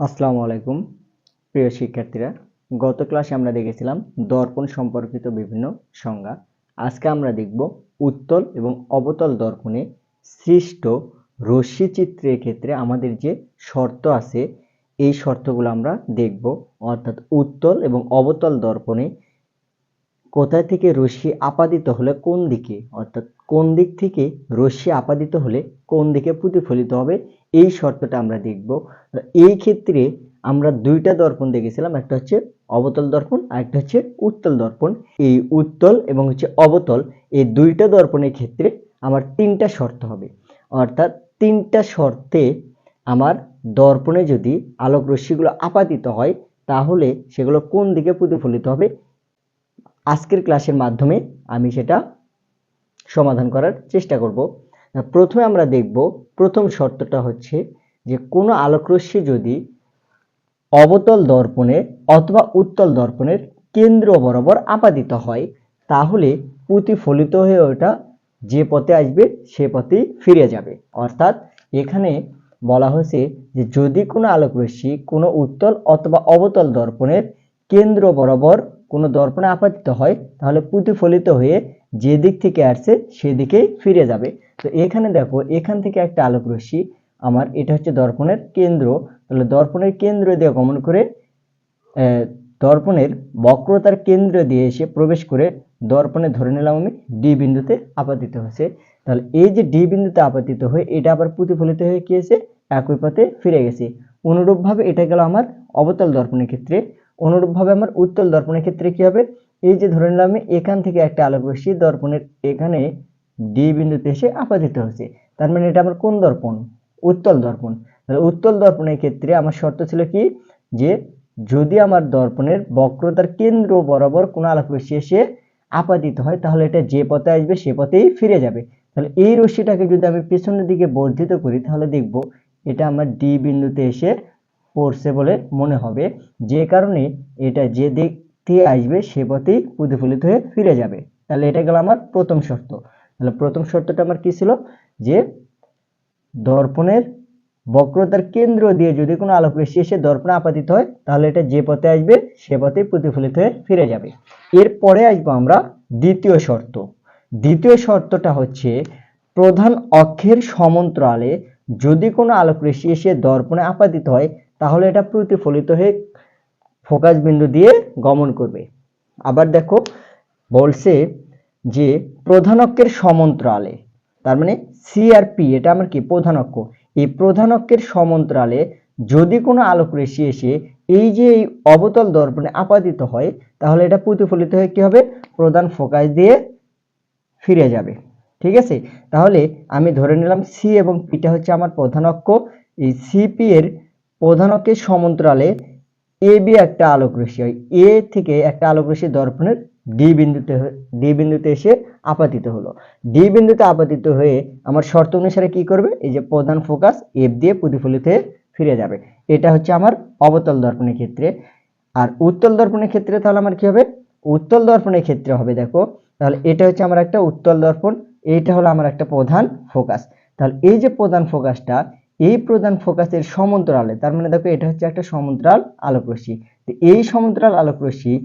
আসসালামু আলাইকুম প্রিয় শিক্ষার্থীরা। গত ক্লাসে আমরা দেখেছিলাম দর্পণ সম্পর্কিত বিভিন্ন সংজ্ঞা। আজকে আমরা দেখব উত্তল এবং অবতল দর্পণে সৃষ্ট রশ্মি চিত্রের ক্ষেত্রে আমাদের যে শর্ত আছে এই শর্তগুলো আমরা দেখব। অর্থাৎ উত্তল এবং অবতল দর্পণে কোথায় থেকে রশ্মি আপাদিত হলে কোন দিকে, অর্থাৎ কোন দিক থেকে রশ্মি আপাদিত হলে কোন দিকে প্রতিফলিত হবে, এই শর্তটা আমরা দেখব। এই ক্ষেত্রে আমরা দুইটা দর্পণ দেখেছিলাম, একটা হচ্ছে অবতল দর্পণ আর একটা হচ্ছে উত্তল দর্পণ। এই উত্তল এবং অবতল এই দুইটা দর্পণের ক্ষেত্রে আমার তিনটা শর্ত হবে। অর্থাৎ তিনটা শর্তে আমার দর্পণে যদি আলোক রশ্মিগুলো আপাতিত হয় তাহলে সেগুলো কোন দিকে প্রতিফলিত হবে, আজকের ক্লাসের মাধ্যমে আমি সেটা সমাধান করার চেষ্টা করব। প্রথমে আমরা দেখব, প্রথম শর্তটা হচ্ছে যে কোনো আলোকরশ্মি যদি অবতল দর্পণে অথবা উত্তল দর্পণের কেন্দ্র বরাবর আপাদিত হয় তাহলে প্রতিফলিত হয়ে ওটা যে পথে আসবে সে পথেই ফিরে যাবে। অর্থাৎ এখানে বলা হয়েছে যে যদি কোনো আলোকরশ্মি কোনো উত্তল অথবা অবতল দর্পণের কেন্দ্র বরাবর কোনো দর্পণে আপাতিত হয় তাহলে প্রতিফলিত হয়ে যে দিক থেকে আসছে সেদিকেই ফিরে যাবে। তো এখানে দেখো, এখান থেকে একটা আলোকরশ্মি আমার, এটা হচ্ছে দর্পণের কেন্দ্র, তাহলে দর্পণের কেন্দ্র দিয়ে গমন করে দর্পণের বক্রতার কেন্দ্র দিয়ে এসে প্রবেশ করে দর্পণে ধরে নিলাম আমি ডি বিন্দুতে আপাতিত হয়েছে। তাহলে এই যে ডি বিন্দুতে আপাতিত হয়ে এটা আবার প্রতিফলিত হয়ে কি হয়েছে, একই পথে ফিরে গেছে। অনুরূপভাবে এটা গেল আমার অবতল দর্পণের ক্ষেত্রে। অনুরূপভাবে আমার উত্তল দর্পণের ক্ষেত্রে কি হবে, এই যে ধরে নিলাম আমি এখান থেকে একটা আলোক রশ্মি দর্পণের এখানে ডি বিন্দুতে এসে আপাতিত হয়েছে, তার মানে এটা আমার কোন দর্পণ, উত্তল দর্পণ। তাহলে উত্তল দর্পণের ক্ষেত্রে আমার শর্ত ছিল কি, যে যদি আমার দর্পণের বক্রতার কেন্দ্র বরাবর কোনো আলোক রশ্মি এসে আপাতিত হয় তাহলে এটা যে পথে আসবে সে পথেই ফিরে যাবে। তাহলে এই রশ্মিটাকে যদি আমি পেছনের দিকে বর্ধিত করি তাহলে দেখব এটা আমার ডি বিন্দুতে এসে পড়ছে বলে মনে হবে, যে কারণে এটা যে দিক থেকে আসবে সে পথেই প্রতিফলিত হয়ে ফিরে যাবে। তাহলে এটা গেল আমার প্রথম শর্ত। তাহলে প্রথম শর্তটা আমার কি ছিল, যে দর্পণের বক্রতার কেন্দ্র দিয়ে যদি কোনো আলোক রশ্মি এসে দর্পণে আপাতিত হয় তাহলে এটা যে পথে আসবে সে পথেই প্রতিফলিত হয়ে ফিরে যাবে। এরপরে আসবো আমরা দ্বিতীয় শর্ত। দ্বিতীয় শর্তটা হচ্ছে প্রধান অক্ষের সমান্তরালে যদি কোনো আলোক রশ্মি এসে দর্পণে আপাতিত হয় তাহলে এটা প্রতিফলিত হয়ে ফোকাস বিন্দু দিয়ে গমন করবে। আবার দেখো বলছে যে প্রধান অক্ষের সমান্তরালে, তার মানে সি আর পি এটা আমার কি প্রধান অক্ষ, এই প্রধান অক্ষের সমান্তরালে যদি কোনো আলোক রশ্মি এসে এই যে এই অবতল দর্পণে আপাতিত হয় তাহলে এটা প্রতিফলিত হয়ে কি হবে, প্রধান ফোকাস দিয়ে ফিরে যাবে। ঠিক আছে, তাহলে আমি ধরে নিলাম সি এবং পিটা হচ্ছে আমার প্রধান অক্ষ। এই সিপি এর প্রধান অক্ষের সমান্তরালে এ বি একটা আলোক রশ্মি হয়, এ থেকে একটা আলোক রশ্মি দর্পণের ডি বিন্দুতে এসে আপাতিত হলো। ডি বিন্দুতে আপাতিত হয়ে আমার শর্ত অনুসারে কি করবে, এই যে প্রধান ফোকাস এফ দিয়ে প্রতিফলিত হয়ে ফিরে যাবে। এটা হচ্ছে আমার অবতল দর্পণের ক্ষেত্রে। আর উত্তল দর্পণের ক্ষেত্রে তাহলে আমার কি হবে, উত্তল দর্পণের ক্ষেত্রে হবে দেখো, তাহলে এটা হচ্ছে আমার একটা উত্তল দর্পণ, এইটা হলো আমার একটা প্রধান ফোকাস। তাহলে এই যে প্রধান ফোকাসটা, এই প্রধান ফোকাসের সমান্তরালে, তার মানে দেখো এটা হচ্ছে একটা সমান্তরাল আলোক রশ্মি। তো এই সমান্তরাল আলোক রশ্মি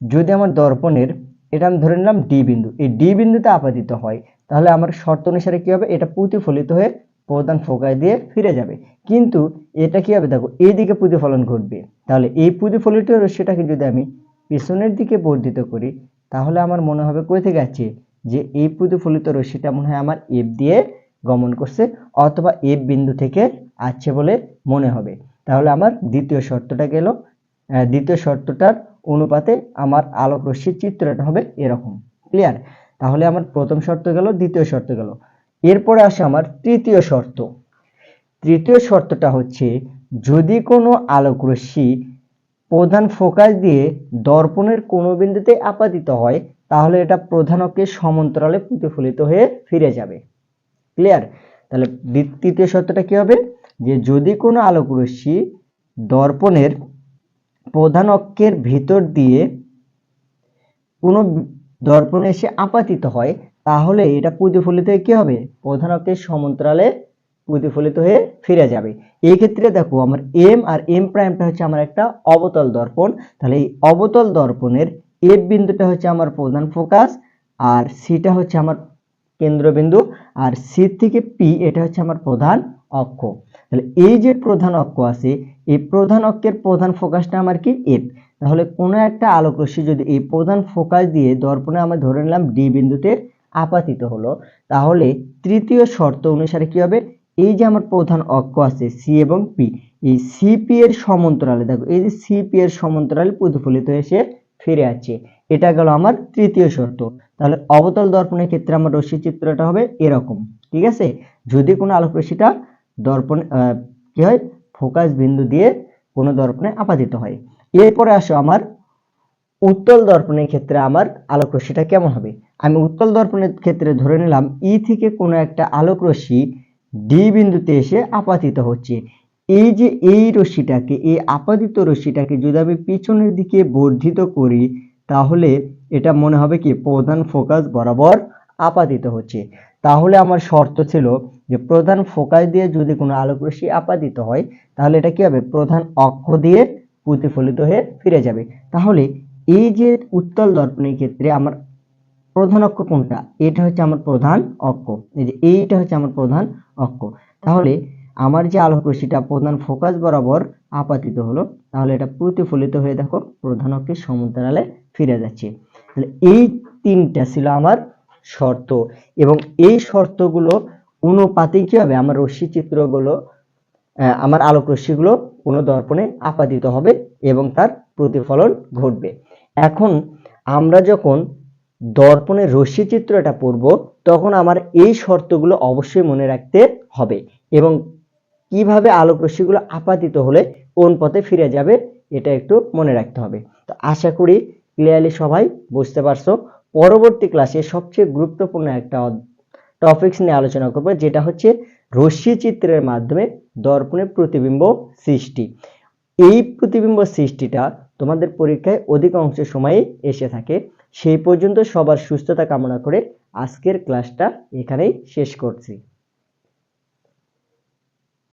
যদি আমার দর্পণের, এটা আমি ধরে নিলাম ডি বিন্দু, এই ডি বিন্দুতে আপাতিত হয় তাহলে আমার শর্ত অনুসারে কি হবে, এটা প্রতিফলিত হয়ে প্রধান ফোকাস দিয়ে ফিরে যাবে। কিন্তু এটা কি হবে দেখো, এই দিকে প্রতিফলন ঘটবে। তাহলে এই প্রতিফলিত রশ্মিটাকে যদি আমি পেছনের দিকে বর্ধিত করি তাহলে আমার মনে হবে কই থেকে আসছে, যে এই প্রতিফলিত রশ্মিটা মনে হয় আমার এফ দিয়ে গমন করছে অথবা এফ বিন্দু থেকে আসছে বলে মনে হবে। তাহলে আমার দ্বিতীয় শর্তটা গেল। দ্বিতীয় শর্তটার অনুপাতে আমার আলোক রশ্মির চিত্রটা হবে এরকম। ক্লিয়ার? তাহলে আমার প্রথম শর্ত গেল, দ্বিতীয় শর্ত গেল। এরপরে আসে আমার তৃতীয় শর্ত। তৃতীয় শর্তটা হচ্ছে যদি কোনো আলোক রশ্মি প্রধান ফোকাস দিয়ে দর্পণের কোনো বিন্দুতে আপাতিত হয় তাহলে এটা প্রধান অক্ষের সমান্তরালে প্রতিফলিত হয়ে ফিরে যাবে। ক্লিয়ার? তাহলে তৃতীয় শর্তটা কি হবে, যে যদি কোনো আলোক রশ্মি দর্পণের প্রধান অক্ষের ভিতর দিয়ে কোনো দর্পণে এসে আপাতিত হয় তাহলে এটা প্রতিফলিত হয়ে কি হবে, প্রধান অক্ষের সমান্তরালে প্রতিফলিত হয়ে ফিরে যাবে। এই ক্ষেত্রে দেখো আমার এম আর এম প্রাইমটা হচ্ছে আমার একটা অবতল দর্পণ, তাহলে এই অবতল দর্পণের এফ বিন্দুটা হচ্ছে আমার প্রধান ফোকাস, আর সিটা হচ্ছে আমার কেন্দ্রবিন্দু, আর সি থেকে পি এটা হচ্ছে আমার প্রধান অক্ষ। তাহলে এই যে প্রধান অক্ষ আছে, এই প্রধান অক্ষের প্রধান ফোকাসটা আমার কি এফ। তাহলে কোনো একটা আলোক রশ্মি যদি এই প্রধান ফোকাস দিয়ে দর্পণে আমরা ধরে নিলাম ডি বিন্দুতে আপাতিত হলো, তাহলে তৃতীয় শর্ত অনুসারে কি হবে, এই যে আমার প্রধান অক্ষ আছে সি এবং পি, এই সিপি এর সমান্তরালে, দেখো এই যে সিপি এর সমান্তরালে প্রতিফলিত হয়ে এসে ফিরে আসছে। এটা গেল আমার তৃতীয় শর্ত। তাহলে অবতল দর্পণের ক্ষেত্রে আমার রশ্মি চিত্রটা হবে এরকম, ঠিক আছে। যদি কোনো আলোক রশ্মিটা দর্পণ কি হয়, ফোকাস বিন্দু দিয়ে কোনো দর্পণে আপাতিত হয়। এরপরে আসো আমার উত্তল দর্পণের ক্ষেত্রে আমার আলোক রশ্মিটা কেমন হবে। আমি উত্তল দর্পণের ক্ষেত্রে ধরে নিলাম ই থেকে কোনো একটা আলোক রশ্মি ডি বিন্দুতে এসে আপাতিত হচ্ছে। এই যে এই রশ্মিটাকে, এই আপাতিত রশ্মিটাকে যদি আমি পিছনের দিকে বর্ধিত করি, তাহলে এটা মনে হবে কি প্রধান ফোকাস বরাবর আপাতিত হচ্ছে। তাহলে আমার শর্ত ছিল যে প্রধান ফোকাস দিয়ে যদি কোনো আলোক রশ্মি আপাতিত হয়, তাহলে এটা কি হবে, প্রধান অক্ষ দিয়ে প্রতিফলিত হয়ে ফিরে যাবে। তাহলে এই যে উত্তল দর্পণের ক্ষেত্রে আমার প্রধান অক্ষ কোনটা, এটা হচ্ছে আমার প্রধান অক্ষ, এই যে এইটা হচ্ছে আমার প্রধান অক্ষ। তাহলে আমার যে আলোক রশ্মিটা প্রধান ফোকাস বরাবর আপাতিত হলো, তাহলে এটা প্রতিফলিত হয়ে দেখো প্রধান অক্ষের সমান্তরালে ফিরে যাচ্ছে। তাহলে এই তিনটা ছিল আমার শর্ত, এবং এই শর্তগুলো অনুপাতে কি হবে, আমার রশ্মি চিত্রগুলো, আমার আলোক রশ্মিগুলো কোনো দর্পণে আপাতিত হবে এবং তার প্রতিফলন ঘটবে। এখন আমরা যখন দর্পণের রশ্মি চিত্রটা পড়ব, তখন আমার এই শর্তগুলো অবশ্যই মনে রাখতে হবে, এবং কিভাবে আলোক রশ্মিগুলো আপাতিত হলে কোন পথে ফিরে যাবে এটা একটু মনে রাখতে হবে। তো আশা করি ক্লিয়ারলি সবাই বুঝতে পারছো। পরবর্তী ক্লাসে সবচেয়ে গুরুত্বপূর্ণ একটা টপিকস নিয়ে আলোচনা করব, যেটা হচ্ছে রশ্মি চিত্রের মাধ্যমে দর্পণের প্রতিবিম্ব সৃষ্টি। এই প্রতিবিম্ব সৃষ্টিটা তোমাদের পরীক্ষায় অধিকাংশ সময়ে এসে থাকে। সেই পর্যন্ত সবার সুস্থতা কামনা করে আজকের ক্লাসটা এখানেই শেষ করছি।